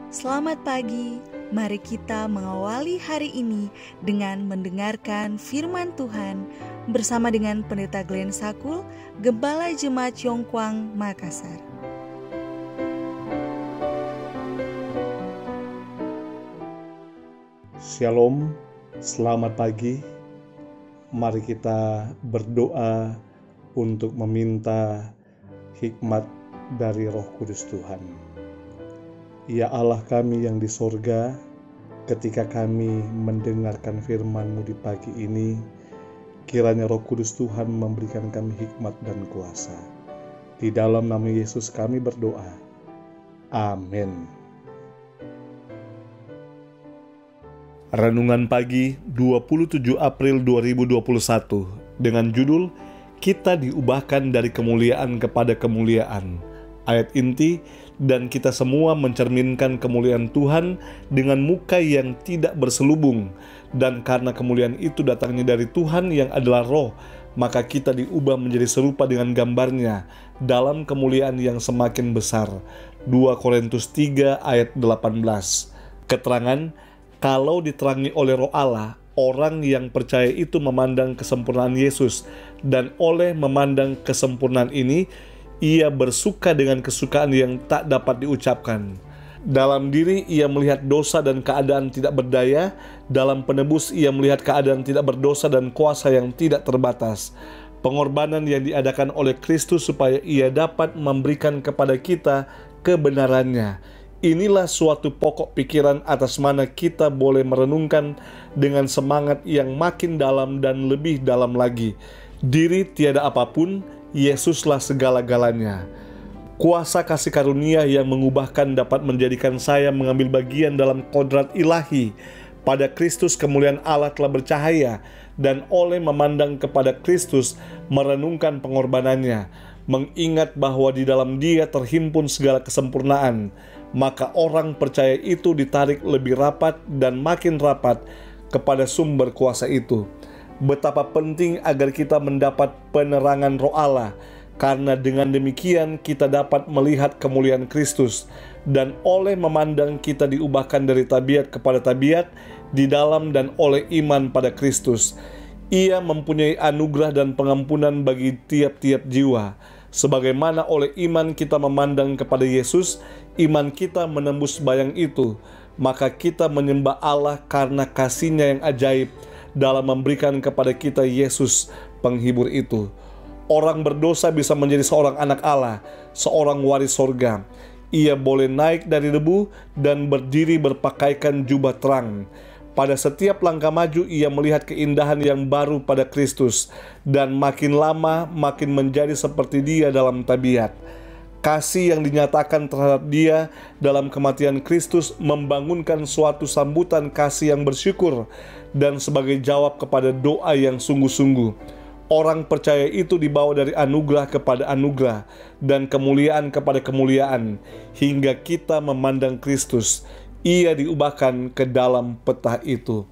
Selamat pagi, mari kita mengawali hari ini dengan mendengarkan firman Tuhan bersama dengan Pendeta Glenn Sakul, Gembala Jemaat Yongkwang, Makassar. Shalom, selamat pagi. Mari kita berdoa untuk meminta hikmat dari Roh Kudus Tuhan. Ya Allah kami yang di sorga, ketika kami mendengarkan firman-Mu di pagi ini, kiranya Roh Kudus Tuhan memberikan kami hikmat dan kuasa. Di dalam nama Yesus kami berdoa. Amin. Renungan pagi 27 April 2021 dengan judul Kita diubahkan dari kemuliaan kepada kemuliaan. Ayat inti, dan kita semua mencerminkan kemuliaan Tuhan dengan muka yang tidak berselubung. Dan karena kemuliaan itu datangnya dari Tuhan yang adalah Roh, maka kita diubah menjadi serupa dengan gambarnya dalam kemuliaan yang semakin besar. 2 Korintus 3 ayat 18. Keterangan, kalau diterangi oleh Roh Allah, orang yang percaya itu memandang kesempurnaan Yesus, dan oleh memandang kesempurnaan ini, ia bersuka dengan kesukaan yang tak dapat diucapkan. Dalam diri ia melihat dosa dan keadaan tidak berdaya, dalam penebus ia melihat keadaan tidak berdosa dan kuasa yang tidak terbatas. Pengorbanan yang diadakan oleh Kristus supaya ia dapat memberikan kepada kita kebenarannya. Inilah suatu pokok pikiran atas mana kita boleh merenungkan dengan semangat yang makin dalam dan lebih dalam lagi. Diri tiada apapun, Yesuslah segala-galanya. Kuasa kasih karunia yang mengubahkan dapat menjadikan saya mengambil bagian dalam kodrat ilahi. Pada Kristus kemuliaan Allah telah bercahaya, dan oleh memandang kepada Kristus merenungkan pengorbanannya, mengingat bahwa di dalam Dia terhimpun segala kesempurnaan, maka orang percaya itu ditarik lebih rapat dan makin rapat kepada sumber kuasa itu. Betapa penting agar kita mendapat penerangan Roh Allah, karena dengan demikian kita dapat melihat kemuliaan Kristus, dan oleh memandang kita diubahkan dari tabiat kepada tabiat di dalam dan oleh iman pada Kristus. Ia mempunyai anugerah dan pengampunan bagi tiap-tiap jiwa. Sebagaimana oleh iman kita memandang kepada Yesus, iman kita menembus bayang itu, maka kita menyembah Allah karena kasih-Nya yang ajaib dalam memberikan kepada kita Yesus penghibur itu. Orang berdosa bisa menjadi seorang anak Allah, seorang waris sorga. Ia boleh naik dari debu dan berdiri berpakaikan jubah terang. Pada setiap langkah maju ia melihat keindahan yang baru pada Kristus, dan makin lama makin menjadi seperti Dia dalam tabiat. Kasih yang dinyatakan terhadap Dia dalam kematian Kristus membangunkan suatu sambutan kasih yang bersyukur, dan sebagai jawab kepada doa yang sungguh-sungguh. Orang percaya itu dibawa dari anugerah kepada anugerah dan kemuliaan kepada kemuliaan, hingga kita memandang Kristus. Ia diubahkan ke dalam peta itu.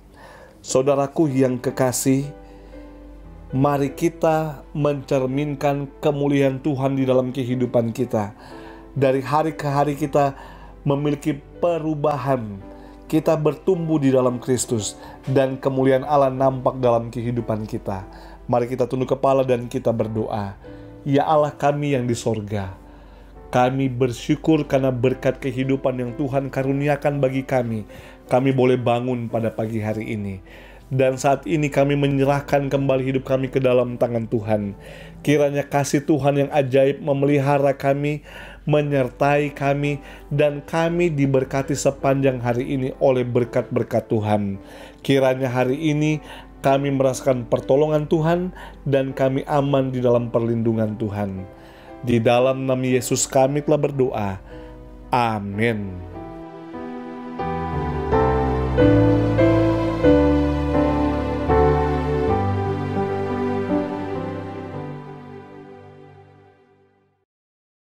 Saudaraku yang kekasih, mari kita mencerminkan kemuliaan Tuhan di dalam kehidupan kita. Dari hari ke hari kita memiliki perubahan. Kita bertumbuh di dalam Kristus, dan kemuliaan Allah nampak dalam kehidupan kita. Mari kita tunduk kepala dan kita berdoa. Ya Allah kami yang di sorga, kami bersyukur karena berkat kehidupan yang Tuhan karuniakan bagi kami. Kami boleh bangun pada pagi hari ini. Dan saat ini kami menyerahkan kembali hidup kami ke dalam tangan Tuhan. Kiranya kasih Tuhan yang ajaib memelihara kami, menyertai kami, dan kami diberkati sepanjang hari ini oleh berkat-berkat Tuhan. Kiranya hari ini kami merasakan pertolongan Tuhan, dan kami aman di dalam perlindungan Tuhan. Di dalam nama Yesus kami telah berdoa. Amin.